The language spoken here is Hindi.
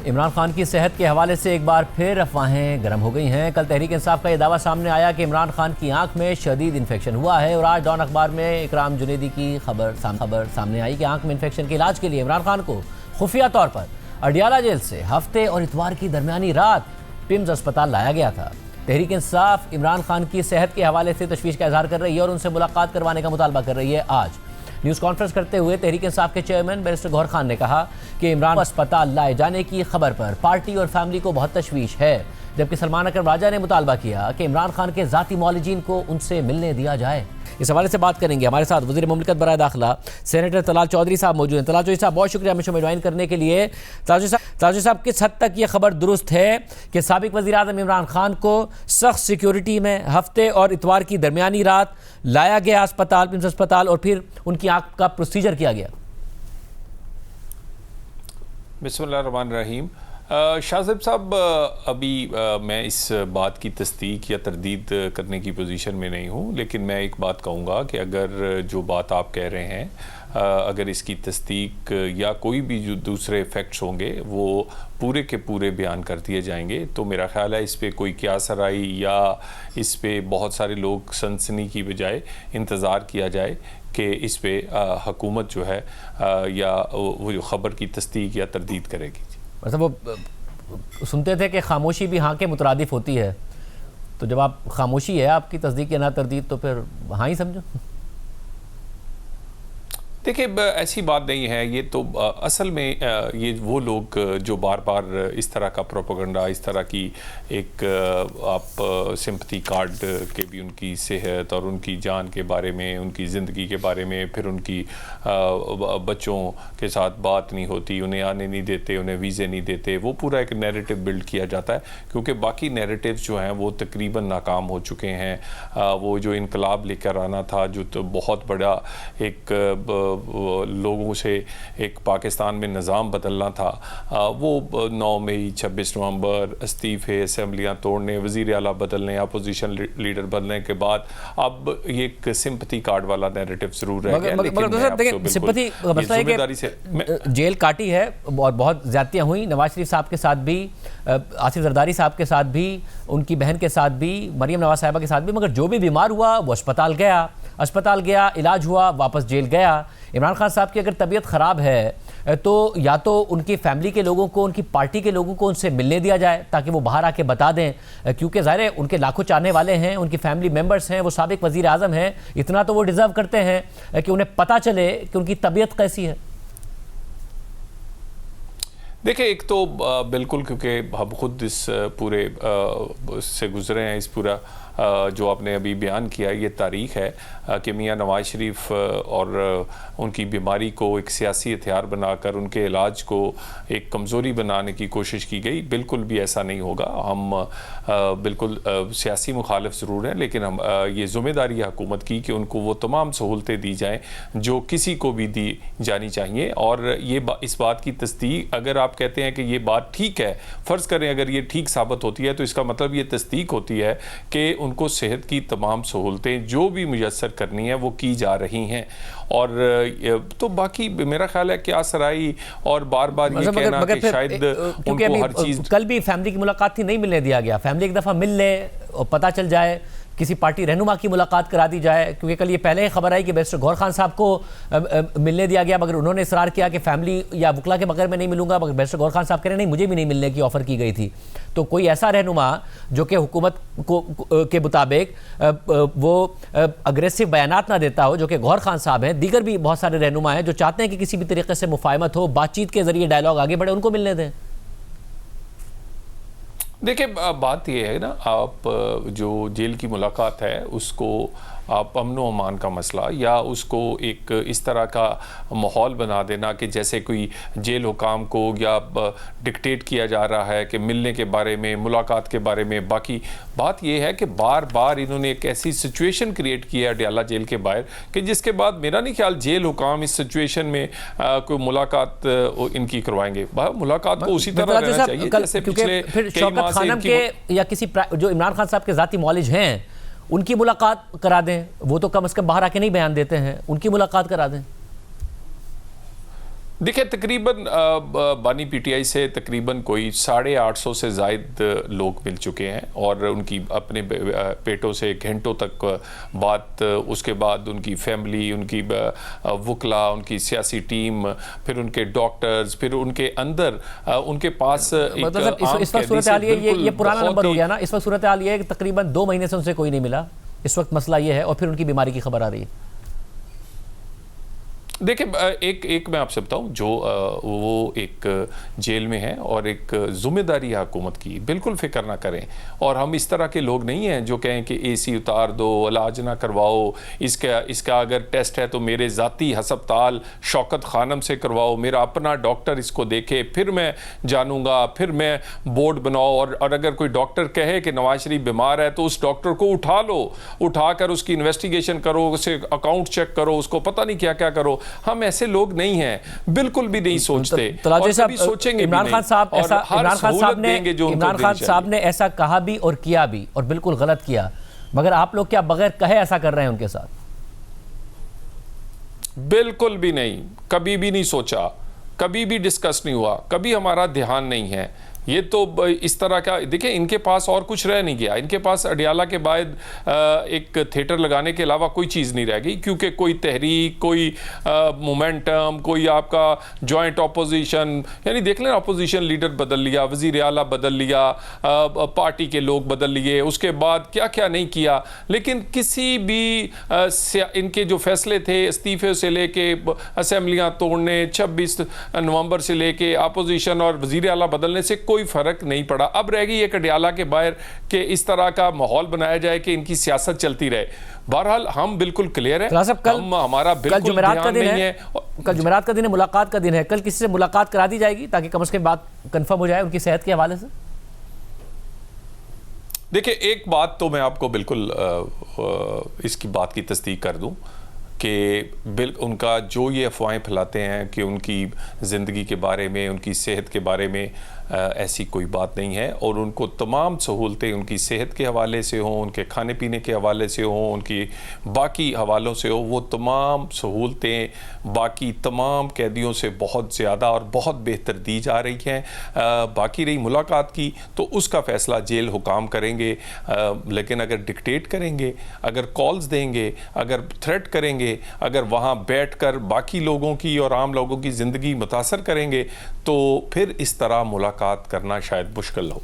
इमरान खान की सेहत के हवाले से एक बार फिर अफवाहें गर्म हो गई हैं। कल तहरीक इंसाफ का यह दावा सामने आया कि इमरान खान की आंख में शदीद इन्फेक्शन हुआ है और आज डॉन अखबार में इकराम जुनैदी की खबर सामने आई कि आंख में इन्फेक्शन के इलाज के लिए इमरान खान को खुफिया तौर पर अडियाला जेल से हफ्ते और इतवार की दरमियानी रात पिम्स अस्पताल लाया गया था। तहरीक इंसाफ इमरान खान की सेहत के हवाले से तशवीश का इजहार कर रही है और उनसे मुलाकात करवाने का मुतालबा कर रही है। आज न्यूज़ कॉन्फ्रेंस करते हुए तहरीक इंसाफ के चेयरमैन बैरिस्टर गौहर खान ने कहा कि इमरान को अस्पताल लाए जाने की खबर पर पार्टी और फैमिली को बहुत तशवीश है, जबकि सलमान अकरम राजा ने मुतालबा किया कि इमरान खान के ज़ाती मौलिजीन को उनसे मिलने दिया जाए। इस हवाले से बात करेंगे। हमारे साथ वज़ीर मुमलिकत बराए दाखिला सेनेटर तलाल चौधरी साहब मौजूद हैं। तलाल चौधरी साहब, बहुत शुक्रिया हमें ज्वाइन करने के लिए। तलाल चौधरी साहब, किस हद तक ये खबर दुरुस्त है कि साबिक वज़ीर आज़म इमरान खान को सख्त सिक्योरिटी में हफ्ते और इतवार की दरमियानी रात लाया गया अस्पताल, पिम्स अस्पताल, और फिर उनकी आँख का प्रोसीजर किया गया? बिस्मिल्लाहिर्रहमानिर्रहीम। शाहज़ेब साहब, अभी मैं इस बात की तस्दीक या तरदीद करने की पोजीशन में नहीं हूँ, लेकिन मैं एक बात कहूँगा कि अगर जो बात आप कह रहे हैं, अगर इसकी तस्दीक या कोई भी जो दूसरे फैक्ट्स होंगे वो पूरे के पूरे बयान कर दिए जाएंगे, तो मेरा ख्याल है इस पर कोई क्यासराई या इस पर बहुत सारे लोग सनसनी की बजाय इंतज़ार किया जाए कि इस पर हुकूमत जो है या वो जो ख़बर की तस्दीक या तरदीद करेगी। मतलब वो सुनते थे कि खामोशी भी हाँ के मुतरादिफ होती है, तो जब आप खामोशी है आपकी तस्दीक या ना तरदीद, तो फिर हाँ ही समझो। देखिए, ऐसी बात नहीं है ये तो। असल में ये वो लोग जो बार बार इस तरह का प्रोपेगेंडा, इस तरह की एक आप सिंपथी कार्ड के भी उनकी सेहत और उनकी जान के बारे में, उनकी ज़िंदगी के बारे में, फिर उनकी बच्चों के साथ बात नहीं होती, उन्हें आने नहीं देते, उन्हें वीज़े नहीं देते, वो पूरा एक नैरेटिव बिल्ड किया जाता है, क्योंकि बाकी नैरेटिव्स जो हैं वो तकरीबन नाकाम हो चुके हैं। वो जो इनकलाब लेकर आना था, जो तो बहुत बड़ा एक लोगों से एक पाकिस्तान में निज़ाम बदलना था, वो 9 मई 26 नवंबर इस्तीफ़े, असम्बलियाँ तोड़ने, वज़ीर आला बदलने, अपोजिशन लीडर बनने के बाद अब ये एक सिंपथी कार्ड वाला नैरेटिव ज़रूर रह गया। लेकिन सिंपथी का मसला है कि जेल काटी है और बहुत ज़्यादतियाँ हुई, नवाज शरीफ साहब के साथ भी, आसिफ जरदारी साहब के साथ भी, उनकी बहन के साथ भी, मरियम नवाज साहिबा के साथ भी, मगर जो भी बीमार हुआ वो अस्पताल गया, इलाज हुआ, वापस जेल गया। इमरान खान साहब की अगर तबीयत ख़राब है तो या तो उनकी फैमिली के लोगों को, उनकी पार्टी के लोगों को उनसे मिलने दिया जाए ताकि वो बाहर आके बता दें, क्योंकि ज़ाहिर है उनके लाखों चाहने वाले हैं, उनकी फैमिली मेंबर्स हैं, वो साबिक वज़ीर आज़म हैं, इतना तो वो डिज़र्व करते हैं कि उन्हें पता चले कि उनकी तबीयत कैसी है। देखिए, एक तो बिल्कुल, क्योंकि हम खुद इस पूरे से गुजरे हैं, इस पूरा जो आपने अभी बयान किया, ये तारीख़ है कि मियाँ नवाज शरीफ और उनकी बीमारी को एक सियासी हथियार बनाकर उनके इलाज को एक कमज़ोरी बनाने की कोशिश की गई। बिल्कुल भी ऐसा नहीं होगा। हम बिल्कुल सियासी मुखालिफ ज़रूर हैं, लेकिन हम ये ज़िम्मेदारी है हुकूमत की कि उनको वो तमाम सहूलतें दी जाएँ जो किसी को भी दी जानी चाहिए। और ये इस बात की तस्दीक, अगर आप कहते हैं कि ये बात ठीक है, फ़र्ज़ करें अगर ये ठीक साबित होती है, तो इसका मतलब ये तस्दीक होती है कि उनको सेहत की तमाम सहूलतें जो भी मुयस्सर करनी है वो की जा रही हैं। और तो बाकी मेरा ख्याल है क्या सराई और बार बार ये कहना कि शायद उनको हर चीज़। कल भी फैमिली की मुलाकात थी, नहीं मिलने दिया गया। फैमिली एक दफ़ा मिल ले और पता चल जाए, किसी पार्टी रहनुमा की मुलाकात करा दी जाए, क्योंकि कल ये पहले ही खबर आई कि बैरिस्टर गौहर खान साहब को मिलने दिया गया, मगर उन्होंने इसरार किया कि फैमिली या वकला के बगैर मैं नहीं मिलूंगा, मगर बैरिस्टर गौहर खान साहब कह रहे नहीं, मुझे भी नहीं मिलने की ऑफ़र की गई थी। तो कोई ऐसा रहनुमा जो कि हुकूमत के मुताबिक वो अग्रेसिव बयानात ना देता हो, जो कि गौहर खान साहब हैं, दीगर भी बहुत सारे रहनुमा हैं जो चाहते हैं कि किसी भी तरीके से मुफाहमत हो, बातचीत के ज़रिए डायलॉग आगे बढ़े, उनको मिलने दें। देखिए, बात यह है ना, आप जो जेल की मुलाकात है उसको आप अमन व अमान का मसला या उसको एक इस तरह का माहौल बना देना कि जैसे कोई जेल हुकाम को या डिक्टेट किया जा रहा है कि मिलने के बारे में, मुलाकात के बारे में। बाकी बात यह है कि बार बार इन्होंने एक ऐसी सिचुएशन क्रिएट की है अडियाला जेल के बाहर कि जिसके बाद मेरा नहीं ख्याल जेल हुकाम इस सिचुएशन में कोई मुलाकात इनकी करवाएंगे। मुलाकात को उसी तरह रहना चाहिए जैसे पिछले कई माह से या किसी जो इमरान खान साहब के ज़ाती मौलिज हैं उनकी मुलाकात करा दें। वो तो कम से कम बाहर आके नहीं बयान देते हैं, उनकी मुलाकात करा दें। देखिए, तकरीबन बानी पीटीआई से तकरीबन कोई 850 से ज़ायद लोग मिल चुके हैं और उनकी अपने पेटों से घंटों तक बात, उसके बाद उनकी फैमिली, उनकी वकला, उनकी सियासी टीम, फिर उनके डॉक्टर्स, फिर उनके अंदर उनके पास मतलब इस वक्त सूरत हाल ये पुराना नंबर हो गया ना। इस वक्त सूरत हाल ये है कि तकरीबन 2 महीने से उनसे कोई नहीं मिला। इस वक्त मसला ये है और फिर उनकी बीमारी की खबर आ रही है। देखिए, एक मैं आपसे बताऊं, जो वो एक जेल में है और एक जिम्मेदारी है हुकूमत की, बिल्कुल फिक्र ना करें। और हम इस तरह के लोग नहीं हैं जो कहें कि एसी उतार दो, इलाज ना करवाओ, इसका अगर टेस्ट है तो मेरे ज़ाती हस्पताल शौकत खानम से करवाओ, मेरा अपना डॉक्टर इसको देखे, फिर मैं जानूंगा, फिर मैं बोर्ड बनाओ। और अगर कोई डॉक्टर कहे कि नवाज शरीफ बीमार है तो उस डॉक्टर को उठा लो, उठाकर उसकी इन्वेस्टिगेशन करो, उसे अकाउंट चेक करो, उसको पता नहीं क्या क्या करो। हम ऐसे लोग नहीं हैं, बिल्कुल भी नहीं सोचते और कभी सोचेंगे भी नहीं। इमरान खान साहब ने ऐसा कहा भी और किया भी, और बिल्कुल गलत किया, मगर आप लोग क्या बगैर कहे ऐसा कर रहे हैं उनके साथ? बिल्कुल भी नहीं, कभी भी नहीं सोचा, कभी भी डिस्कस नहीं हुआ, कभी हमारा ध्यान नहीं है। ये तो इस तरह का, देखिए, इनके पास और कुछ रह नहीं गया। इनके पास अडियाला के बाद एक थिएटर लगाने के अलावा कोई चीज़ नहीं रह गई, क्योंकि कोई तहरीक, कोई मोमेंटम, कोई आपका जॉइंट अपोजिशन, यानी देख लें, अपोजिशन लीडर बदल लिया, वज़ीर आला बदल लिया, पार्टी के लोग बदल लिए, उसके बाद क्या क्या नहीं किया। लेकिन किसी भी इनके जो फैसले थे, इस्तीफे से लेके असम्बलियाँ तोड़ने, 26 नवंबर से लेके अपोजिशन और वज़ीर आला बदलने से कोई फर्क नहीं पड़ा। अब रह गई एक अडियाला के बाहर कि इस तरह का माहौल बनाया जाए कि इनकी सियासत चलती रहे। बहरहाल हम बिल्कुल क्लियर है, हमारा बिल्कुल ध्यान नहीं है। कल जुमेरात का दिन है, मुलाकात का दिन है। कल किसी से मुलाकात करा दी जाएगी ताकि कम से कम बात कंफर्म हो जाए उनकी सेहत के हवाले से? देखिए, एक बात तो मैं आपको बिल्कुल इसकी बात की तस्दीक कर दूं कि उनका जो ये अफवाहें फैलाते हैं कि उनकी ज़िंदगी के बारे में, उनकी सेहत के बारे में ऐसी कोई बात नहीं है। और उनको तमाम सहूलतें उनकी सेहत के हवाले से हों, उनके खाने पीने के हवाले से हों, उनकी बाकी हवालों से हो, वो तमाम सहूलतें बाकी तमाम कैदियों से बहुत ज़्यादा और बहुत बेहतर दी जा रही हैं। बाकी रही मुलाकात की तो उसका फ़ैसला जेल हुकाम करेंगे, लेकिन अगर डिक्टेट करेंगे, अगर कॉल्स देंगे, अगर थ्रेट करेंगे, अगर वहाँ बैठकर बाकी लोगों की और आम लोगों की ज़िंदगी मुतासर करेंगे, तो फिर इस तरह मुलाकात करना शायद मुश्किल हो।